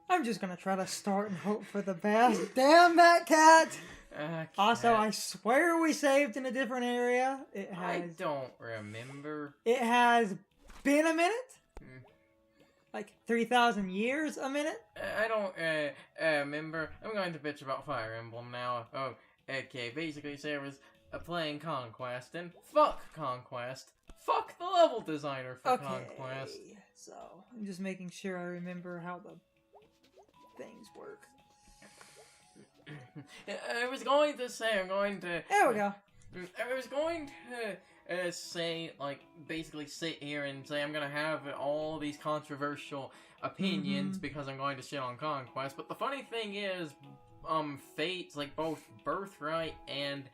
I'm just gonna try to start and hope for the best. Damn that cat! Also, I swear we saved in a different area. I don't remember. It has been a minute? Like 3,000 years a minute? I don't remember. I'm going to bitch about Fire Emblem now. Oh, okay. Basically, Sarah's playing Conquest, and fuck Conquest. Fuck the level designer for Conquest. So, I'm just making sure I remember how the things work. I was going to say, There we go. I was going to say, like, basically sit here and say I'm gonna have all these controversial opinions because I'm going to shit on Conquest, but the funny thing is, Fates, like, both Birthright and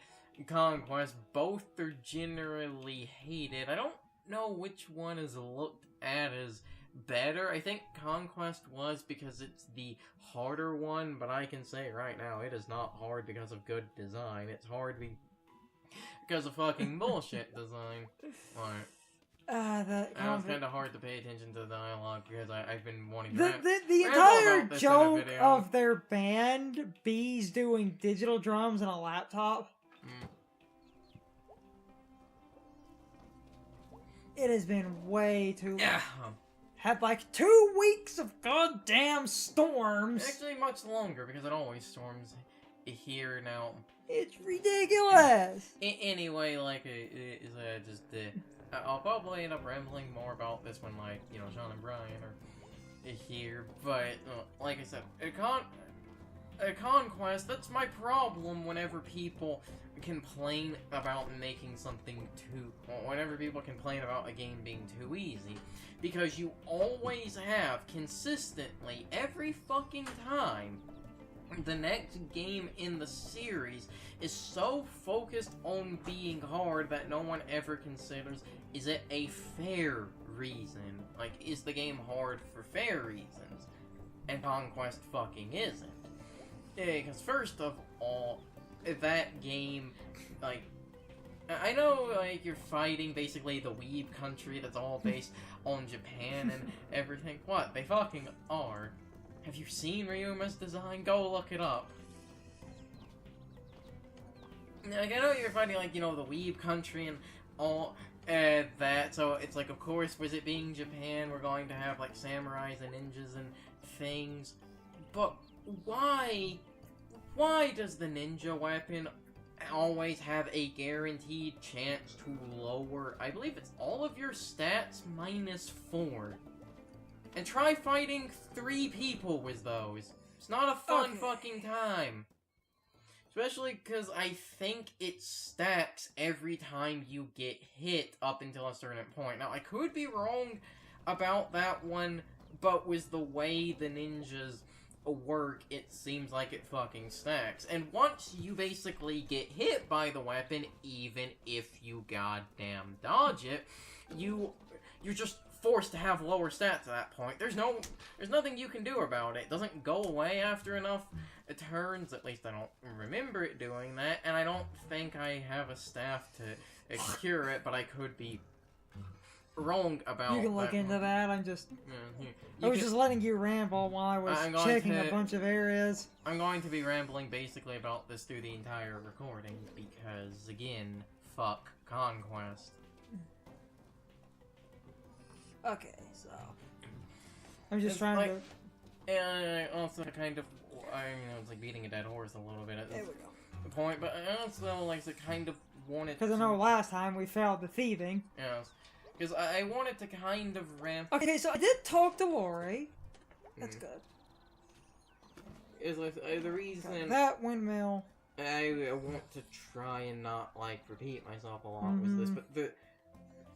Conquest, both are generally hated. I don't know which one is looked at as better. I think Conquest was because it's the harder one, but I can say right now it is not hard because of good design. It's hard because of fucking bullshit design. Like, it's kind of hard to pay attention to the dialogue because I've been wanting to the entire joke of their band, bees doing digital drums on a laptop. It has been way too long. Yeah. Had like 2 weeks of goddamn storms. Actually, much longer because it always storms here now. It's ridiculous. Anyway, like, I'll probably end up rambling more about this when, like, you know, Sean and Brian are here. But like I said, a Conquest. That's my problem. Whenever people complain about making something whenever people complain about a game being too easy, because you always have consistently every fucking time the next game in the series is so focused on being hard that no one ever considers, is it a fair reason? Like, is the game hard for fair reasons? And Conquest fucking isn't. Because first of all, that game, like, I know, like, you're fighting basically the weeb country that's all based on Japan and everything. What? They fucking are. Have you seen Ryuma's design? Go look it up. Like, I know you're fighting, like, you know, the weeb country and all that, so it's like, of course, with it being Japan, we're going to have, like, samurais and ninjas and things, but why does the ninja weapon always have a guaranteed chance to lower, I believe it's all of your stats -4? And try fighting 3 people with those. It's not a fun fucking time. Especially because I think it stacks every time you get hit up until a certain point. Now, I could be wrong about that one, but with the way the ninjas work, it seems like it fucking stacks. And once you basically get hit by the weapon, even if you goddamn dodge it, you're just forced to have lower stats at that point. There's nothing you can do about it. It doesn't go away after enough turns. At least I don't remember it doing that, and I don't think I have a staff to cure it, but I could be wrong about that. You can look into that. I'm just... I was just letting you ramble while I was checking a bunch of areas. I'm going to be rambling basically about this through the entire recording, because, again, fuck Conquest. Okay, so... I'm just trying to... And I also kind of... it's like beating a dead horse a little bit at this point, but I also, like, kind of wanted to... Because I know last time we failed the thieving. Yes. Because I wanted to kind of ramp... Okay, so I did talk to Lori. That's good. Is the reason... That windmill. I want to try and not, like, repeat myself a lot with this, but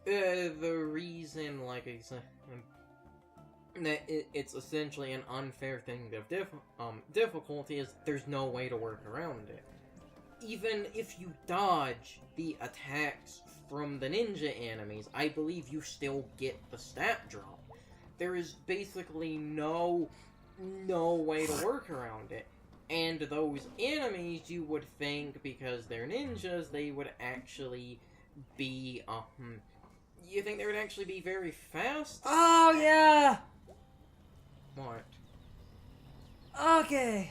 the reason, like I said, that it's essentially an unfair thing of difficulty is there's no way to work around it. Even if you dodge the attacks from the ninja enemies, I believe you still get the stat drop. There is basically no way to work around it. And those enemies, you would think, because they're ninjas, they would actually be, you think they would actually be very fast? Oh, yeah! What? Okay.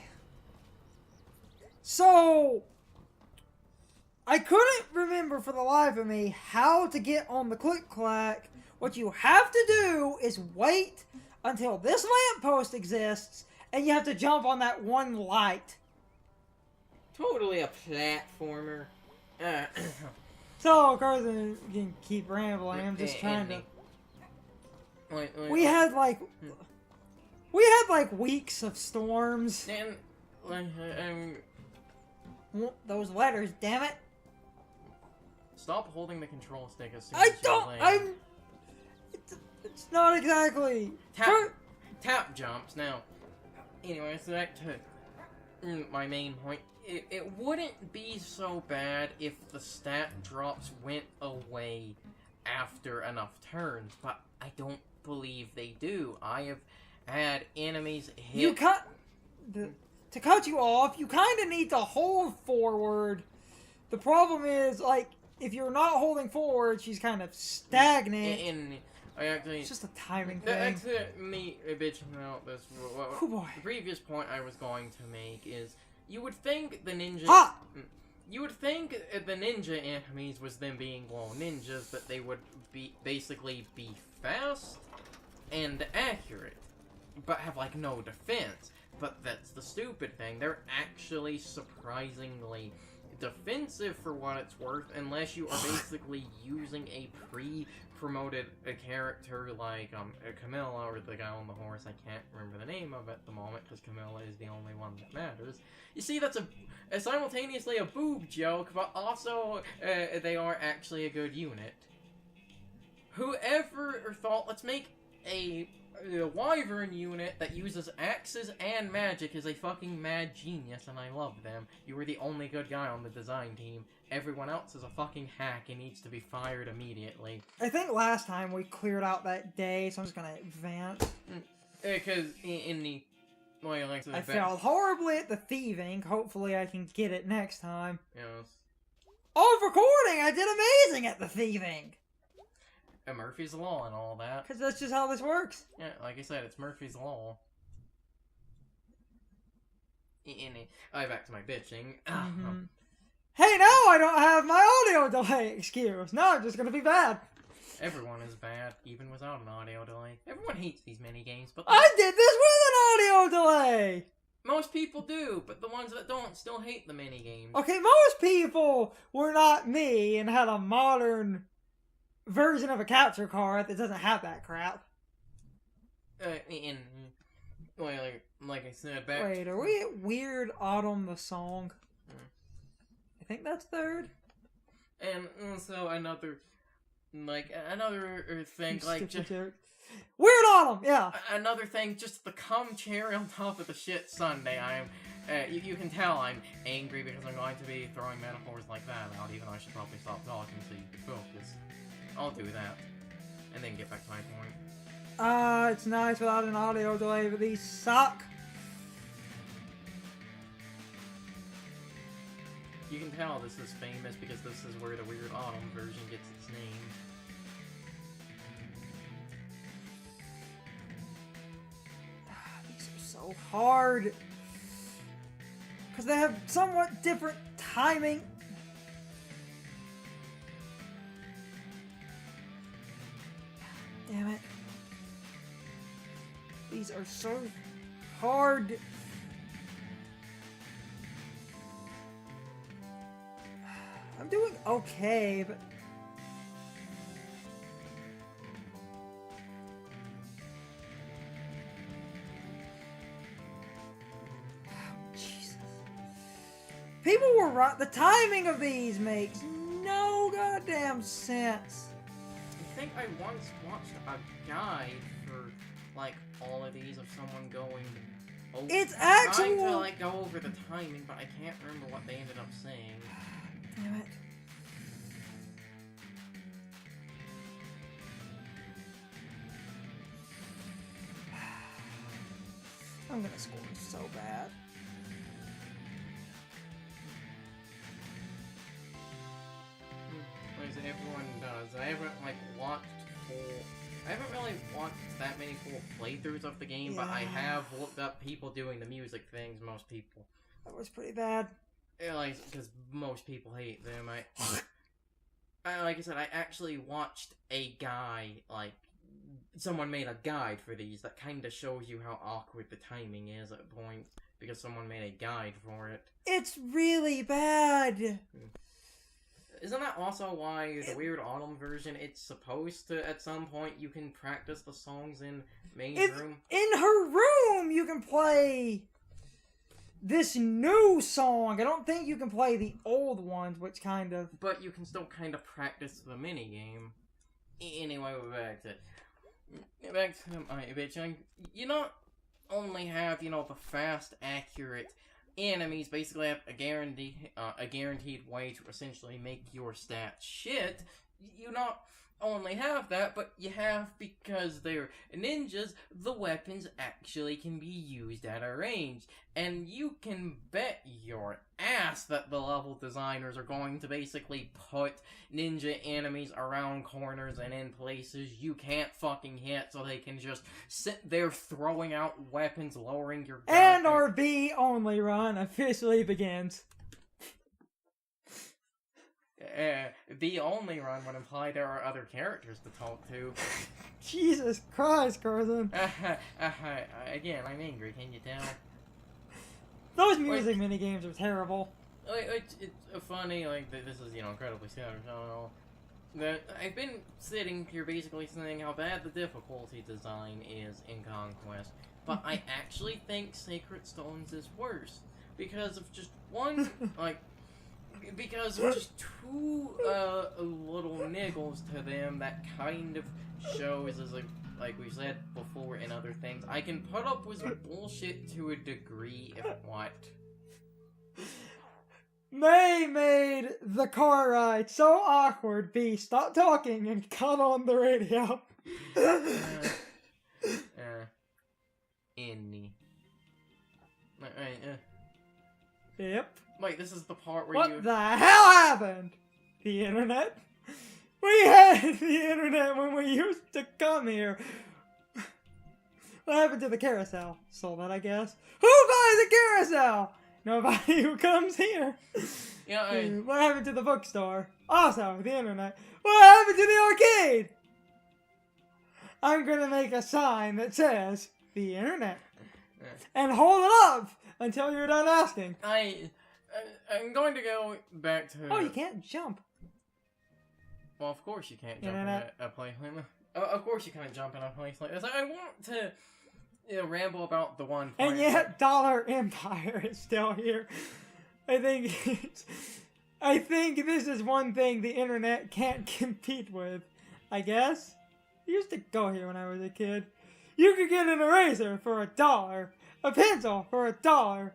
So, I couldn't remember for the life of me how to get on the click-clack. What you have to do is wait until this lamppost exists, and you have to jump on that one light. Totally a platformer. So, of course, you can keep rambling. I'm just trying to... We had like weeks of storms. And, those letters, damn it. Stop holding the control stick as soon I as don't, you're it's not exactly... Tap jumps. Now, anyways, back to my main point. It wouldn't be so bad if the stat drops went away after enough turns, but I don't believe they do. I have had enemies hit... To cut you off, you kind of need to hold forward. The problem is, like, if you're not holding forward, she's kind of stagnant. It's just a timing thing. That's me bitching about this. Oh boy. The previous point I was going to make is, you would think the ninja... Ha! You would think the ninja enemies was them being low ninjas, that they would basically be fast and accurate, but have, like, no defense. But that's the stupid thing. They're actually surprisingly defensive for what it's worth, unless you are basically using a pre-promoted character like Camilla, or the guy on the horse. I can't remember the name of it at the moment, because Camilla is the only one that matters. You see, that's a simultaneously a boob joke, but also they are actually a good unit. Whoever thought, let's make a wyvern unit that uses axes and magic is a fucking mad genius, and I love them. You were the only good guy on the design team. Everyone else is a fucking hack and needs to be fired immediately. I think last time we cleared out that day, so I'm just gonna advance. Because in the... Well, like I failed horribly at the thieving. Hopefully I can get it next time. Yes. Oh, recording! I did amazing at the thieving! Murphy's Law and all that. Because that's just how this works. Yeah, like I said, it's Murphy's Law. Back to my bitching. Hey, now I don't have my audio delay excuse. Now I'm just gonna be bad. Everyone is bad, even without an audio delay. Everyone hates these mini-games, but... I did this with an audio delay! Most people do, but the ones that don't still hate the mini-games. Okay, most people were not me and had a modern version of a capture card that doesn't have that crap. Like I said, back... Wait, are we at Weird Autumn the Song? I think that's third. And also another thing, like, just... Weird Autumn, yeah! Another thing, just the cum cherry on top of the shit Sunday. I am... you can tell I'm angry because I'm going to be throwing metaphors like that out, even though I should probably stop talking so you can focus. I'll do that. And then get back to my point. It's nice without an audio delay, but these suck. You can tell this is famous because this is where the Weird Autumn version gets its name. These are so hard. Because they have somewhat different timing. Damn it. These are so hard. I'm doing okay, but... Jesus. People were right. The timing of these makes no goddamn sense. I think I once watched a guide for, like, all of these of someone going over... It's actual... trying to, like, go over the timing, but I can't remember what they ended up saying. Damn it. I'm gonna score so bad. Everyone does. I haven't, like, watched full... I haven't really watched that many full playthroughs of the game, but I have looked up people doing the music things. Most people. That was pretty bad. Yeah, like, because most people hate them. Like I said, I actually watched a guy, like, someone made a guide for these that kind of shows you how awkward the timing is at points, because someone made a guide for it. It's really bad. Isn't that also why the Weird Autumn version, it's supposed to, at some point, you can practice the songs in May's room? In her room, you can play this new song. I don't think you can play the old ones, which kind of... But you can still kind of practice the minigame. Anyway, we're back to my bitch. You not only have, you know, the fast, accurate enemies basically have a guaranteed way to essentially make your stats shit. You not only have that, but you have, because they're ninjas, the weapons actually can be used at a range. And you can bet your ass that the level designers are going to basically put ninja enemies around corners and in places you can't fucking hit, so they can just sit there throwing out weapons, lowering your gun. And our B only run officially begins. The only run would imply there are other characters to talk to. Jesus Christ, Carson. Again, I'm angry, can you tell? Those music minigames are terrible. It's funny, like, this is, you know, incredibly sad, I don't know. That I've been sitting here basically saying how bad the difficulty design is in Conquest, but I actually think Sacred Stones is worse. Because of just one, because of just two little niggles to them that kind of shows, as like we said before in other things, I can put up with bullshit to a degree if what. May made the car ride so awkward, B stopped talking and cut on the radio. Any. Yep. Wait, this is the part where What the hell happened? The internet? We had the internet when we used to come here. What happened to the carousel? Sold it, I guess. Who buys a carousel? Nobody who comes here. Yeah, What happened to the bookstore? Also, the internet. What happened to the arcade? I'm gonna make a sign that says, the internet. And hold it up until you're done asking. I'm going to go back to... Oh, you can't jump. Well, of course you can't jump in a place like this. Of course you can't jump in a place like this. I want to, you know, ramble about the one point. And yet, Dollar Empire is still here. I think this is one thing the internet can't compete with. I guess. I used to go here when I was a kid. You could get an eraser for $1, a pencil for $1.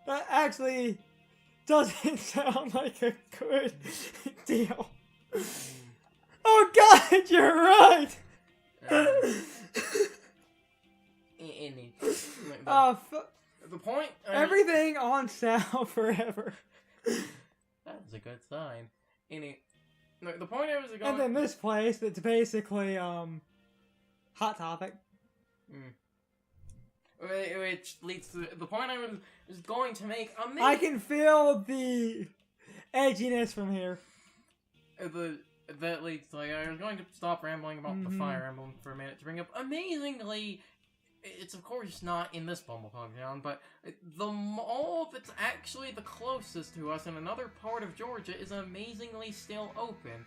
That actually doesn't sound like a good deal. Oh God, you're right. The point. Everything on sale forever. That's a good sign. The point I was going. And then this place that's basically Hot Topic. Which leads to the point I was going to make. I can feel the edginess from here. That leads to, like, I was going to stop rambling about the Fire Emblem for a minute to bring up, amazingly, it's of course not in this Bumblepog town, but the mall that's actually the closest to us in another part of Georgia is amazingly still open.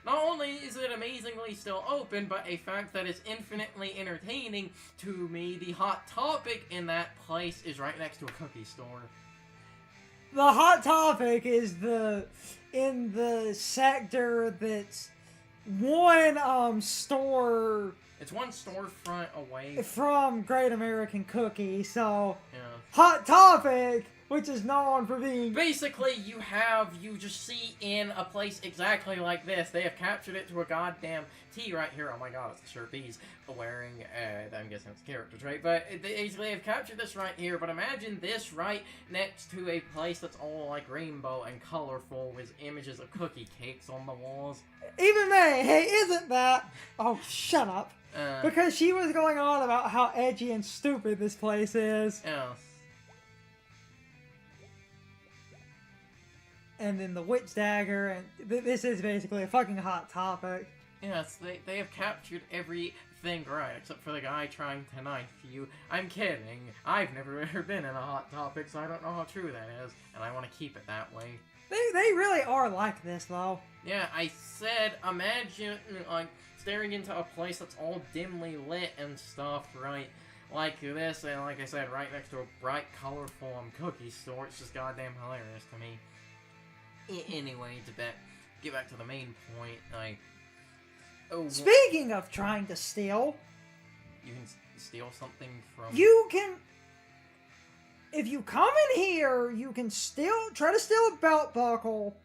Not only is it amazingly still open, but a fact that is infinitely entertaining to me, the Hot Topic in that place is right next to a cookie store. The Hot Topic is in the sector that's one store. It's one storefront away from Great American Cookie, so yeah. Hot Topic, which is known for being... Basically, you just see in a place exactly like this, they have captured it to a goddamn T right here. Oh my god, it's the shirt B's wearing, I'm guessing it's a character trait, but they basically have captured this right here, but imagine this right next to a place that's all like rainbow and colorful with images of cookie cakes on the walls. Even May, hey, isn't that... Oh, shut up. Because she was going on about how edgy and stupid this place is. Oh. And then the witch dagger, and this is basically a fucking hot topic. Yes, they have captured everything right, except for the guy trying to knife you. I'm kidding. I've never ever been in a hot topic, so I don't know how true that is, and I want to keep it that way. They really are like this, though. Yeah, I said, imagine, like, staring into a place that's all dimly lit and stuff, right? Like this, and like I said, right next to a bright, colorful cookie store. It's just goddamn hilarious to me. Anyway, get back to the main point, like... Oh, Speaking of trying to steal... You can steal something from... You can... If you come in here, you can try to steal a belt buckle,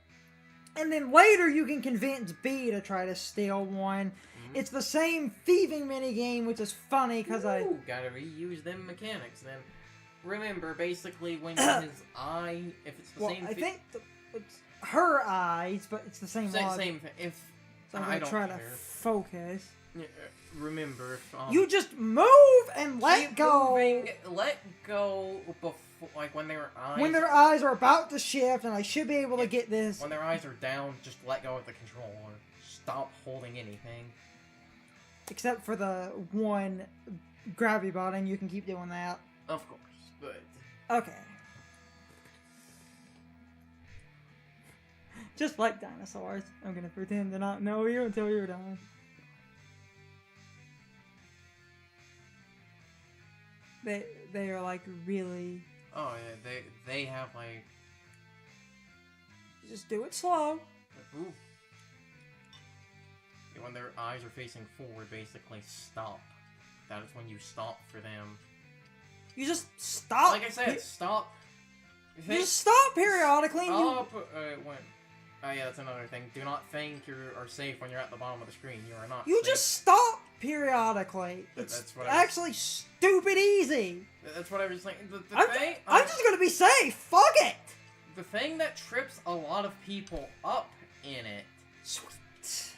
and then later you can convince B to try to steal one. Mm-hmm. It's the same thieving minigame, which is funny, because gotta reuse them mechanics, then. Remember, basically, when his eye... If it's the same... I think it's her eyes, but it's the same logic. If... So I'm gonna try to focus. Remember, you just move and let go. Let go before, like when their eyes. When their eyes are about to shift, and I should be able to get this. When their eyes are down, just let go of the controller. Stop holding anything. Except for the one gravity button, you can keep doing that. Of course, but. Okay. Just like dinosaurs, I'm gonna pretend to not know you until you're done. They are like really... Oh yeah, they have like... Just do it slow. Ooh. When their eyes are facing forward, basically stop. That is when you stop for them. You just stop. Like I said, stop. You just stop periodically. Stop. When... Oh yeah, that's another thing. Do not think you are safe when you're at the bottom of the screen. You are not You safe. just stop periodically. It's actually stupid easy. That's what I was saying. I'm just gonna be safe. Fuck it. The thing that trips a lot of people up in it... Sweet.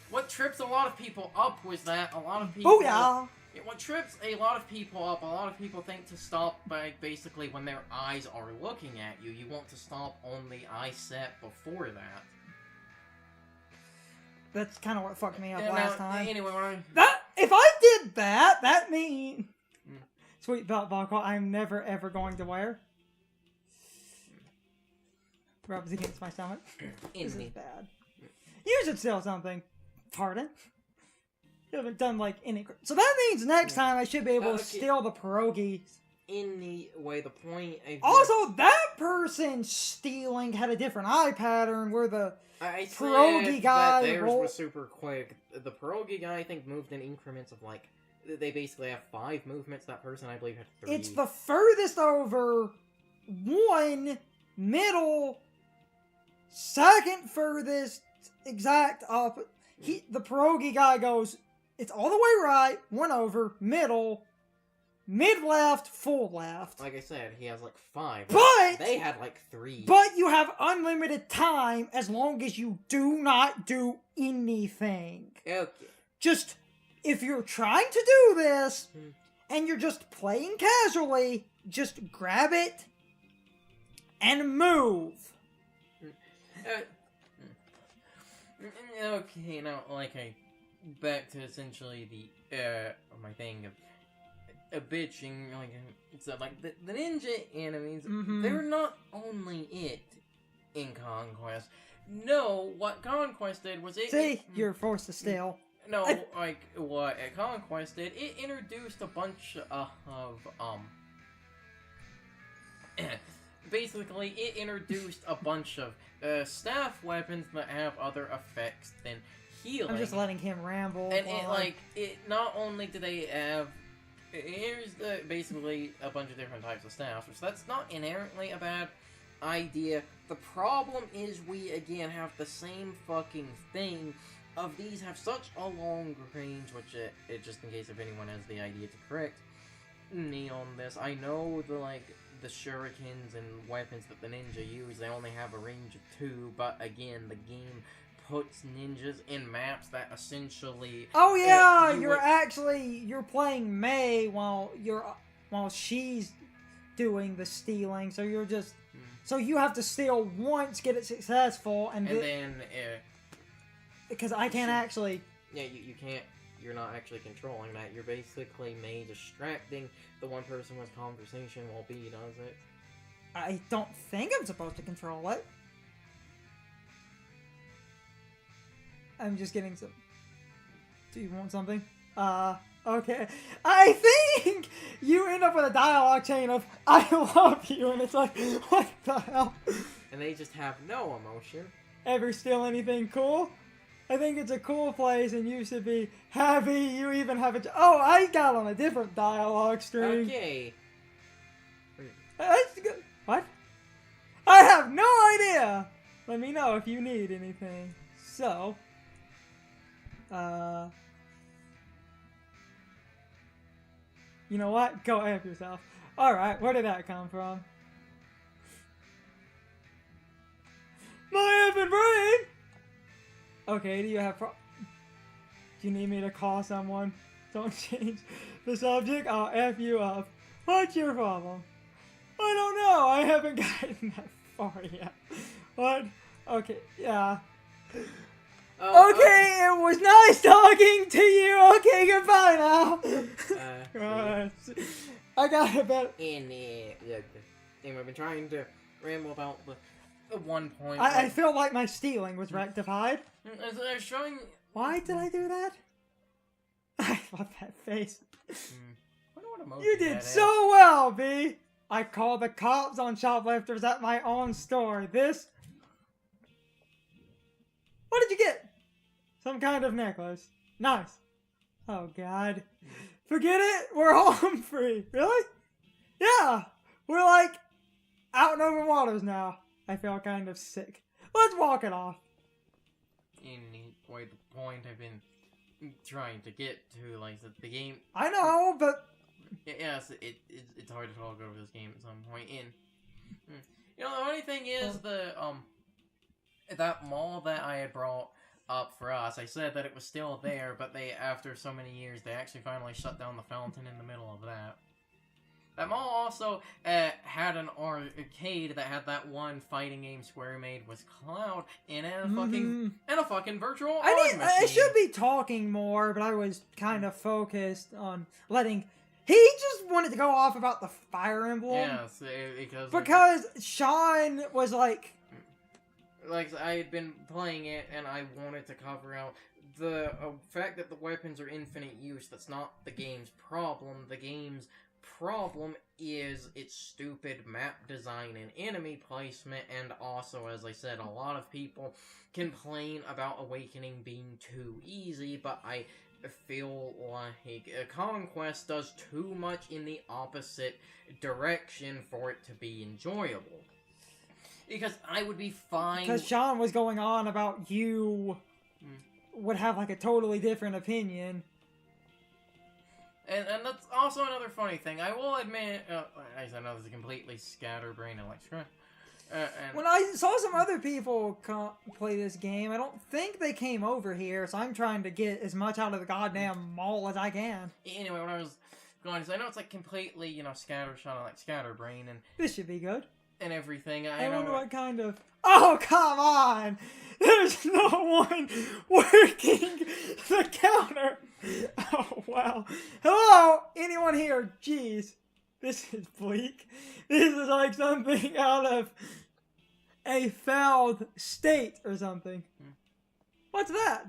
What trips a lot of people up was that a lot of people... Booyah! What trips a lot of people up, a lot of people think to stop by basically when their eyes are looking at you. You want to stop on the eye set before that. That's kind of what fucked me up last time. Anyway, if I did that, that means... Sweet belt buckle I'm never ever going to wear. Rubs against my stomach. This is bad. You should steal something. Pardon? You haven't done like any... So that means next time I should be able to steal the pierogies. Anyway, the point... Also, that person stealing had a different eye pattern where the pierogi guy... Theirs was super quick. The pierogi guy, I think, moved in increments of like... They basically have 5 movements. That person, I believe, had 3. It's the furthest over, 1, middle, second furthest, exact opposite. The pierogi guy goes... It's all the way right, 1 over, middle, mid-left, full left. Like I said, he has like 5. But... They had like 3. But you have unlimited time as long as you do not do anything. Okay. Just, if you're trying to do this, and you're just playing casually, just grab it and move. Okay, now, like back to essentially the my thing of bitching, like stuff like the ninja enemies. They're not only it in Conquest. No, what Conquest did was you're forced to steal. No, like what Conquest did, it introduced a bunch of basically it introduced a bunch of staff weapons that have other effects than healing. I'm just letting him ramble. And it not only do they have... Here's basically a bunch of different types of staffs, so that's not inherently a bad idea. The problem is we, again, have the same fucking thing of these have such a long range, which, just in case if anyone has the idea to correct me on this, I know the shurikens and weapons that the ninja use, they only have a range of 2, but again, the game puts ninjas in maps that essentially... Oh yeah, you're playing May while she's doing the stealing, so you're just... So you have to steal once, get it successful, and then... because I can't actually... Yeah, you can't... You're not actually controlling that. You're basically May distracting the one person with conversation while B does it. I don't think I'm supposed to control it. I'm just getting some... Do you want something? Okay. I think you end up with a dialogue chain of, I love you, and it's like, what the hell? And they just have no emotion. Ever steal anything cool? I think it's a cool place, and you should be happy you even have a... Oh, I got on a different dialogue stream. Okay. That's good. What? I have no idea! Let me know if you need anything. So... You know what? Go F yourself. Alright, where did that come from? My effing brain! Okay, do you have Do you need me to call someone? Don't change the subject, I'll F you up. What's your problem? I don't know, I haven't gotten that far yet. What? Okay, yeah. Okay, it was nice talking to you. Okay, goodbye now. I got it better. I've been trying to ramble about the one point. I feel like my stealing was rectified. I was showing. Why did I do that? I love that face. I wonder what emoji You did that so well, B. I called the cops on shoplifters at my own store. This. What did you get? Some kind of necklace. Nice. Oh, God. Forget it. We're home free. Really? Yeah. We're like out in open waters now. I feel kind of sick. Let's walk it off. The point I've been trying to get to, like, the game... I know, but... Yes, it's hard to talk over this game at some point. You know, the funny thing is, that mall that I had brought up for us, I said that it was still there, but after so many years, they actually finally shut down the fountain in the middle of that. That mall also had an arcade that had that one fighting game Square made with Cloud and a fucking virtual art machine. I should be talking more, but I was kind of focused on letting... He just wanted to go off about the Fire Emblem. Yes, because Sean was like... Like, I had been playing it, and I wanted to cover out the fact that the weapons are infinite use. That's not the game's problem. The game's problem is its stupid map design and enemy placement, and also, as I said, a lot of people complain about Awakening being too easy, but I feel like Conquest does too much in the opposite direction for it to be enjoyable. Because I would be fine... Because Sean was going on about you would have, like, a totally different opinion. And that's also another funny thing. I will admit... I know this is completely scatterbrained and like... When I saw some other people play this game, I don't think they came over here, so I'm trying to get as much out of the goddamn mall as I can. Anyway, when I was going to say, I know it's, like, completely, you know, scattershot and, like, scatterbrain and... This should be good. And everything. I wonder what kind of... Oh, come on! There's no one working the counter! Oh, wow. Hello? Anyone here? Jeez. This is bleak. This is like something out of a failed state or something. What's that?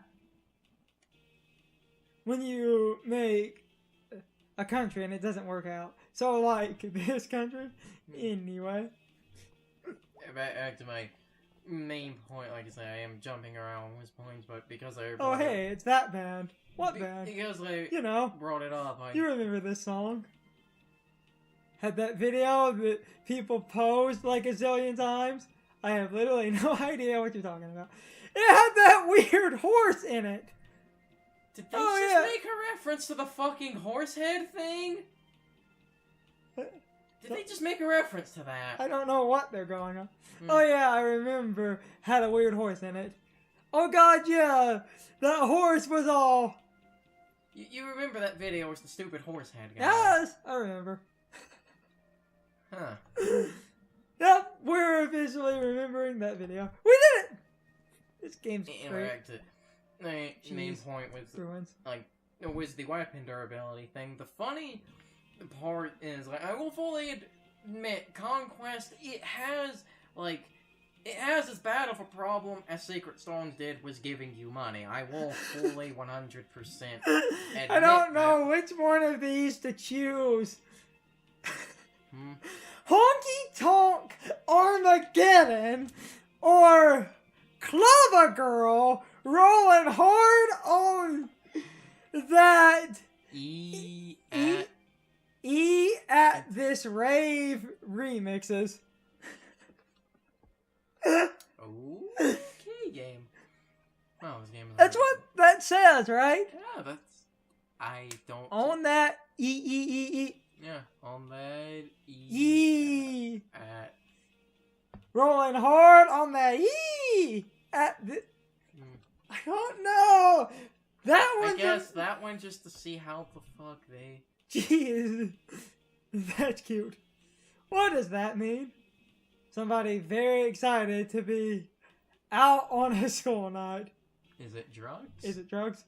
When you make a country and it doesn't work out. So, like, this country? Anyway. Back to my main point, like I say, I am jumping around with points, but because I... Oh, hey, it's that band. What band? Because I brought it up. You remember this song? Had that video that people posed like a zillion times? I have literally no idea what you're talking about. It had that weird horse in it. Did they just make a reference to the fucking horse head thing? Did they just make a reference to that? I don't know what they're going on. Oh yeah, I remember. Had a weird horse in it. Oh god, yeah. That horse was all... You remember that video where the stupid horse had guy? Yes, I remember. Huh. Yep, we're officially remembering that video. We did it! This game's Anyway, great. back to the main point was, Bruins. like, it was the weapon durability thing. The funny part is, like, I will fully admit, Conquest, it has as bad of a problem as Sacred Stones did was giving you money. I will fully 100% admit I don't know that. which one of these to choose. Hmm? Honky Tonk Armaggeddon or Clover Girl rolling hard on that E at this rave remixes. Okay, game. Oh, this game is That's what that says, right? Yeah, that's... I don't... On that E. Yeah, on that E. at... Rolling hard on that E at the... I don't know. That one. I guess that one just to see how the fuck they... Jeez. That's cute. What does that mean? Somebody very excited to be out on a school night. Is it drugs? Is it drugs?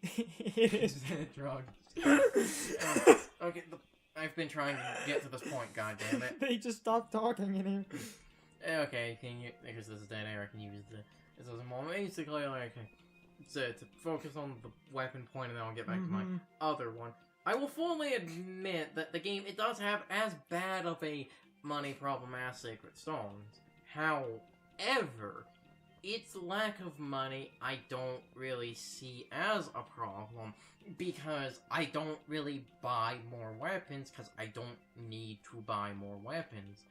It is. Is it drugs? Okay, I've been trying to get to this point, goddammit. They just stopped talking in here. Okay, because this is dead air, I can use this as a moment. Basically, like, to focus on the weapon point, and then I'll get back to my other one. I will fully admit that the game, it does have as bad of a money problem as Sacred Stones. However, its lack of money I don't really see as a problem, because I don't really buy more weapons, because I don't need to buy more weapons.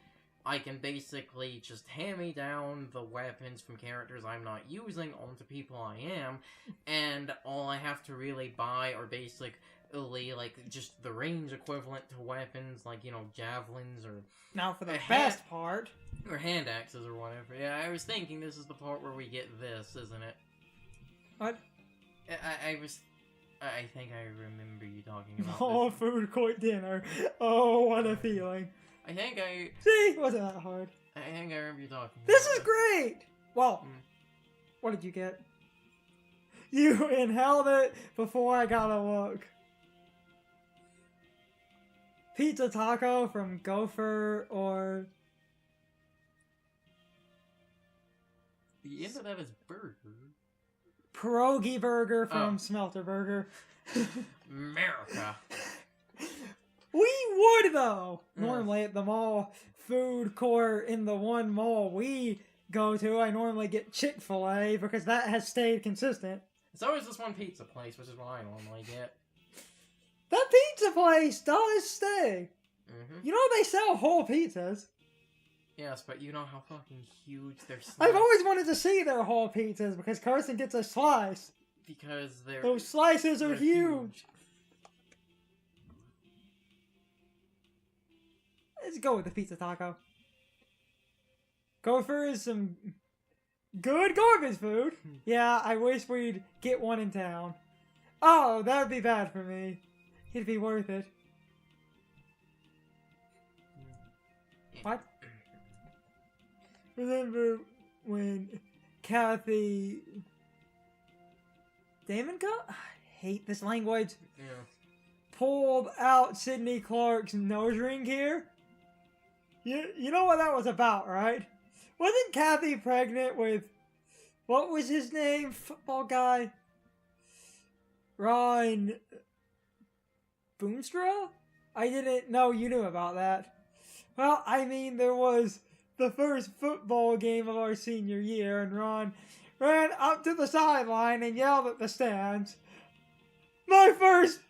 I can basically just hand-me-down the weapons from characters I'm not using onto people I am, and all I have to really buy are basically, like, just the range equivalent to weapons, like, you know, javelins, or... Now for the best part. Or hand axes, or whatever. Yeah, I was thinking this is the part where we get this, isn't it? What? I think I remember you talking about Oh, this. food court dinner. Oh, what a feeling. I think I... See? Wasn't that hard? I think I remember you talking This about is great! Well, what did you get? You inhaled it before I got a look. Pizza taco from Gopher or... The end of that is burger. Pierogi burger from Smelter Burger. America. We would, though. Normally at the mall food court in the one mall we go to, I normally get Chick-fil-A because that has stayed consistent. It's always this one pizza place, which is what I normally get. That pizza place does stay. You know they sell whole pizzas. Yes, but you know how fucking huge their slice... I've always wanted to see their whole pizzas because Carson gets a slice. Because they're... Those slices are huge. Let's go with the pizza taco. Gopher is some good garbage food. Yeah, I wish we'd get one in town. Oh, that would be bad for me. It'd be worth it. What? Remember when Kathy Damonco? I hate this language. Yeah. Pulled out Sidney Clark's nose ring here? You know what that was about, right? Wasn't Kathy pregnant with... What was his name? Football guy? Ron... Boonstra? I didn't know you knew about that. Well, I mean, there was the first football game of our senior year, and Ron ran up to the sideline and yelled at the stands, "My first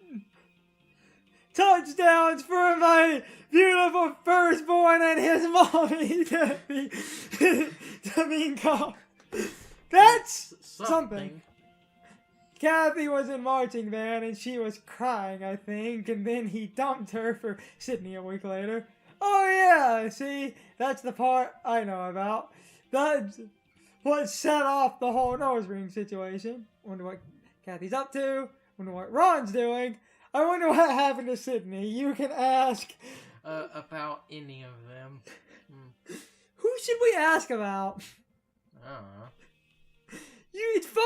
touchdowns for my beautiful firstborn and his mommy to be called." That's something. Kathy was in marching band and she was crying, I think, and then he dumped her for Sydney a week later. Oh yeah, see, that's the part I know about. That's what set off the whole nose ring situation. Wonder what Kathy's up to. Wonder what Ron's doing. I wonder what happened to Sydney. You can ask. About any of them. Who should we ask about? I don't know. It's fun.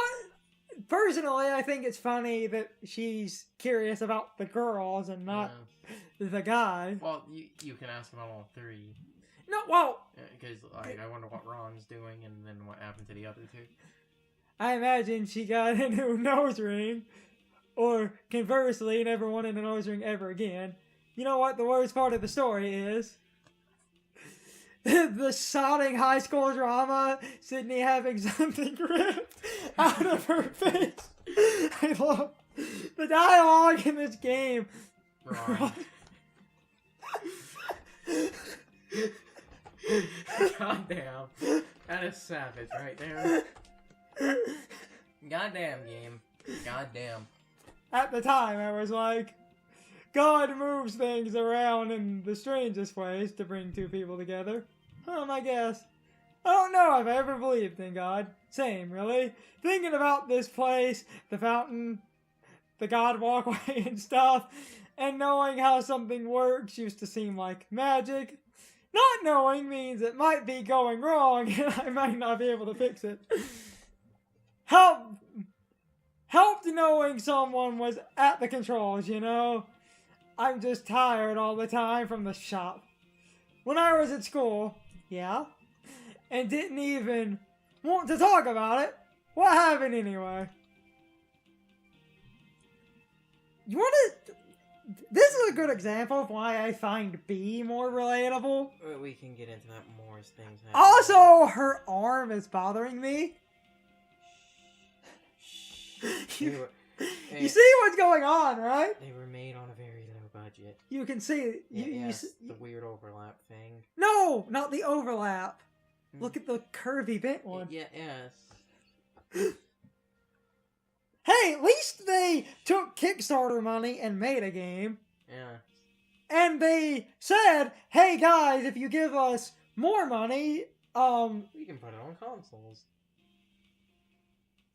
Personally, I think it's funny that she's curious about the girls and not the guy. Well, you can ask about all three. No, well... Because I wonder what Ron's doing and then what happened to the other two. I imagine she got a new nose ring. Or, conversely, never wanted a nose ring ever again. You know what the worst part of the story is? The sodding high school drama, Sydney having something ripped out of her face. I love the dialogue in this game. Ron. Goddamn. That is savage right there. Goddamn game. Goddamn. At the time, I was like, God moves things around in the strangest ways to bring two people together. I guess. I don't know if I ever believed in God. Same, really. Thinking about this place, the fountain, the God walkway and stuff, and knowing how something works used to seem like magic. Not knowing means it might be going wrong and I might not be able to fix it. Helped knowing someone was at the controls, you know? I'm just tired all the time from the shop. When I was at school, yeah, and didn't even want to talk about it, what happened anyway? You want to... This is a good example of why I find B more relatable. We can get into that more as things happen. Also, her arm is bothering me. You see what's going on, right? They were made on a very low budget. You can see... Yes, the weird overlap thing. No, not the overlap. Look at the curvy bent one. Yes. Hey, at least they took Kickstarter money and made a game. Yeah. And they said, hey guys, if you give us more money, we can put it on consoles.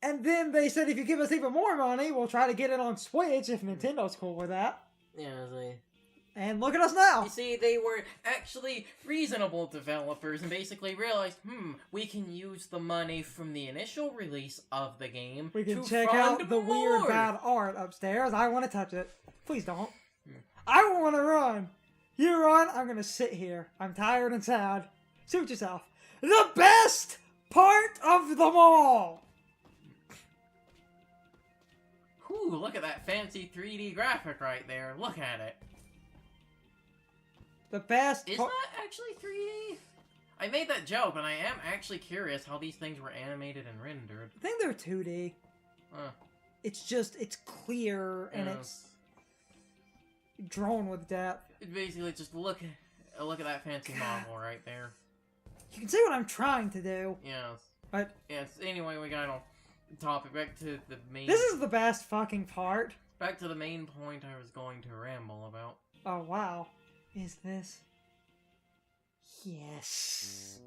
And then they said, if you give us even more money, we'll try to get it on Switch if Nintendo's cool with that. Yeah, And look at us now. You see, they were actually reasonable developers and basically realized, we can use the money from the initial release of the game We can to check fund out the more. weird bad art upstairs. I want to touch it. Please don't. I want to run. You run, I'm going to sit here. I'm tired and sad. Suit yourself. The best part of them all. Ooh, look at that fancy 3D graphic right there. Look at it. The best Is that actually 3D? I made that joke, and I am actually curious how these things were animated and rendered. I think they're 2D. It's just, it's clear, and it's drawn with depth. It basically just look at that fancy model right there. You can see what I'm trying to do. Yes. But yes, anyway, we got on topic. Back to the main... This is the best fucking part. Back to the main point I was going to ramble about. Oh, wow. Is this... Yes.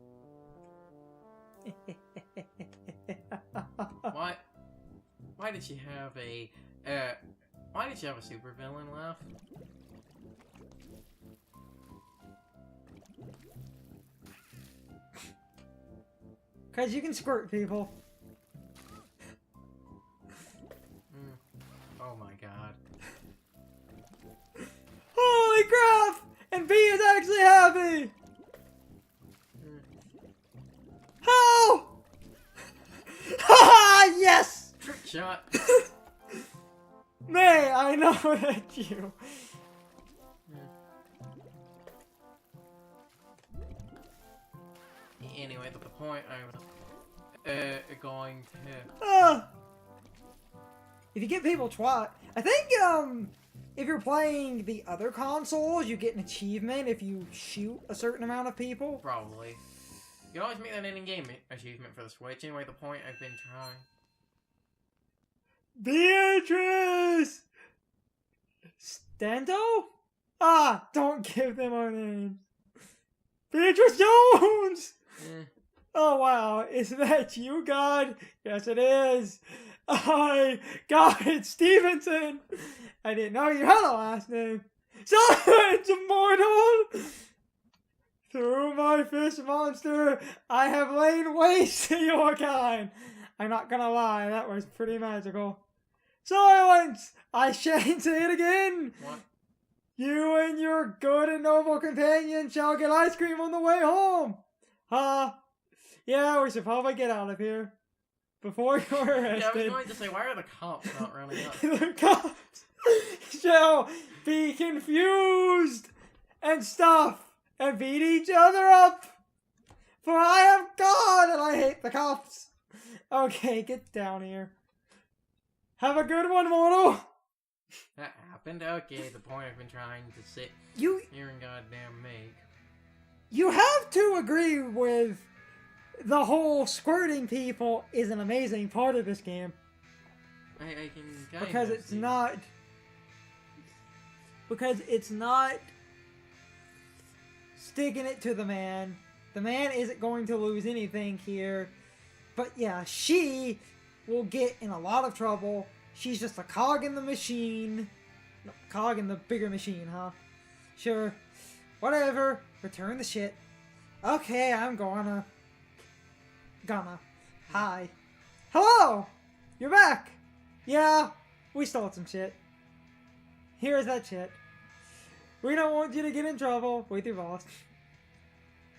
Why did she have a... why did she have a supervillain left? Because you can squirt people. Oh my god. Holy crap! And B is actually happy! How? Haha! Yes! Trick shot! May, I know that's you. Anyway, the point I was going to... If you get people twat, I think, if you're playing the other consoles, you get an achievement if you shoot a certain amount of people. Probably. You can always make that in-game achievement for the Switch. Anyway, the point I've been trying... Beatrice! Stento? Ah, don't give them our names. Beatrice Jones! Oh wow, is that you, God? Yes, it is. God Stevenson. I didn't know you had a last name. Silence, immortal! Through my fish monster, I have laid waste to your kind. I'm not gonna lie, that was pretty magical. Silence! I shan't say it again. What? You and your good and noble companion shall get ice cream on the way home. Yeah, we should probably get out of here before you're arrested. Yeah, I was going to say, why are the cops not running up? The cops shall be confused and stuff and beat each other up. For I am God and I hate the cops. Okay, get down here. Have a good one, mortal. That happened? Okay, the point I've been trying to sit You here and goddamn make. You have to agree with the whole squirting people is an amazing part of this game. I can kind Because of it's see. not... Because it's not sticking it to the man. The man isn't going to lose anything here. But yeah, she will get in a lot of trouble. She's just a cog in the machine. No, cog in the bigger machine, huh? Sure. Whatever. Return the shit. Okay, I'm gonna. Hi. Hello! You're back! Yeah, we stole some shit. Here's that shit. We don't want you to get in trouble with your boss.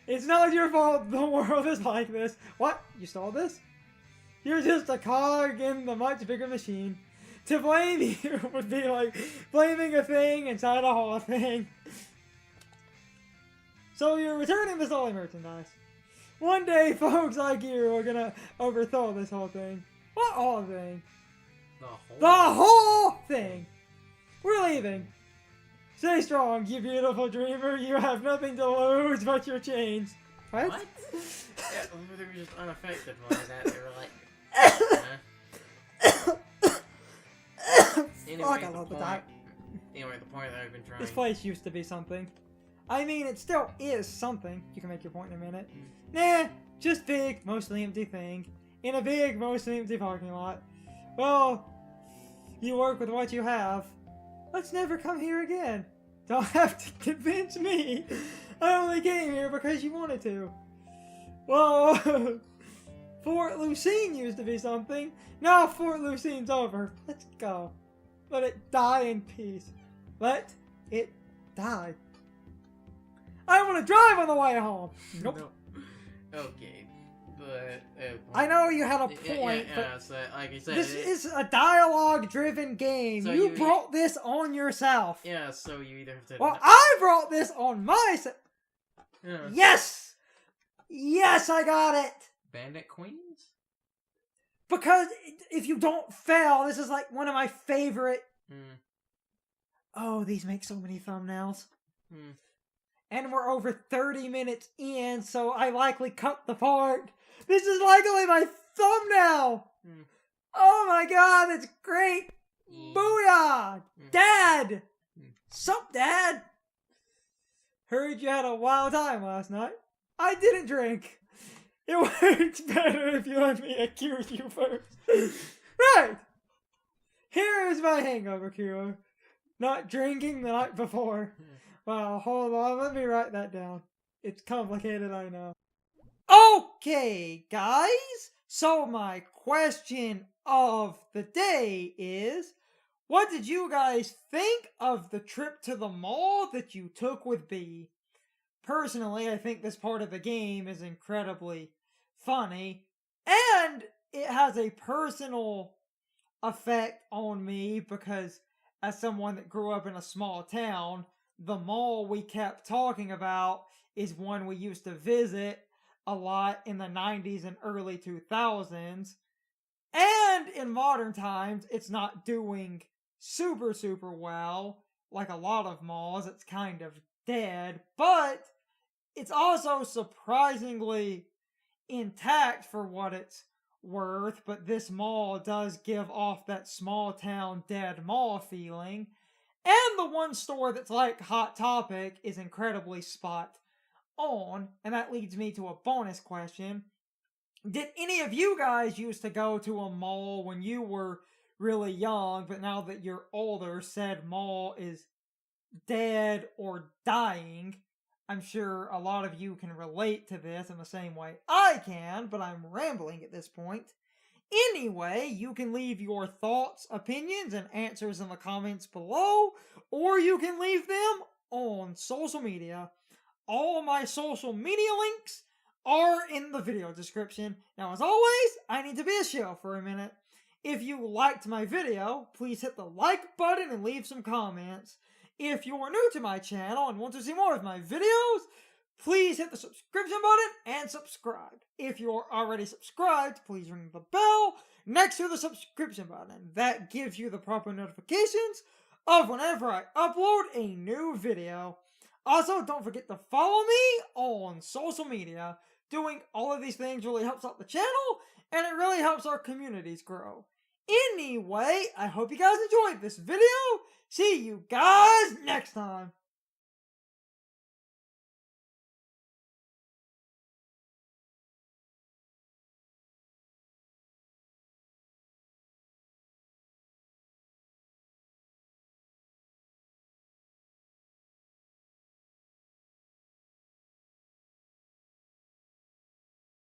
It's not your fault the world is like this. What? You stole this? You're just a cog in the much bigger machine. To blame you would be like blaming a thing inside a whole thing. So you're returning the stolen merchandise. One day, folks like you are gonna overthrow this whole thing. What whole thing? The whole thing! We're leaving. Stay strong, you beautiful dreamer. You have nothing to lose but your chains. What? What? Yeah, they were just unaffected by that. They were like, anyway, Fuck, I love the time. Anyway, the point that I've been trying. This place used to be something. I mean, it still is something. You can make your point in a minute. Nah, just big, mostly empty thing. In a big, mostly empty parking lot. Well, you work with what you have. Let's never come here again. Don't have to convince me. I only came here because you wanted to. Well, Fort Lucine used to be something. Now Fort Lucine's over. Let's go. Let it die in peace. Let it die. I want to drive on the way home. Nope. No. Okay, but I know you had a point, yeah, but so, like I said, this is a dialogue-driven game. So you you- brought this on yourself. yeah. So you either have to. Well, I brought this on myself. Yeah. Yes! Yes, I got it! Bandit Queens. Because if you don't fail, this is like one of my favorite... Hmm. Oh, these make so many thumbnails. Hmm. And we're over 30 minutes in, so I likely cut the part. This is likely my thumbnail! Hmm. Oh my god, that's great! Yeah. Booyah! Hmm. Dad! Hmm. Sup, Dad? Heard you had a wild time last night. I didn't drink. It works better if you let me accuse you first. Right! Here's my hangover cure. Not drinking the night before. Wow, hold on, let me write that down. It's complicated, I know. Okay, guys. So my question of the day is, what did you guys think of the trip to the mall that you took with B? Personally, I think this part of the game is incredibly funny, and it has a personal effect on me because as someone that grew up in a small town, the mall we kept talking about is one we used to visit a lot in the 90s and early 2000s. And in modern times, it's not doing super well. Like a lot of malls, it's kind of dead. But it's also surprisingly intact for what it's worth. But this mall does give off that small town dead mall feeling. And the one store that's like Hot Topic is incredibly spot on. And that leads me to a bonus question. Did any of you guys used to go to a mall when you were really young, but now that you're older, said mall is dead or dying? I'm sure a lot of you can relate to this in the same way I can, but I'm rambling at this point. Anyway, you can leave your thoughts, opinions, and answers in the comments below, or you can leave them on social media. All my social media links are in the video description. Now, as always, I need to be a shill for a minute. If you liked my video, please hit the like button and leave some comments. If you're new to my channel and want to see more of my videos, please hit the subscription button and subscribe. If you're already subscribed, please ring the bell next to the subscription button. That gives you the proper notifications of whenever I upload a new video. Also, don't forget to follow me on social media. Doing all of these things really helps out the channel, and it really helps our communities grow. Anyway, I hope you guys enjoyed this video. See you guys next time.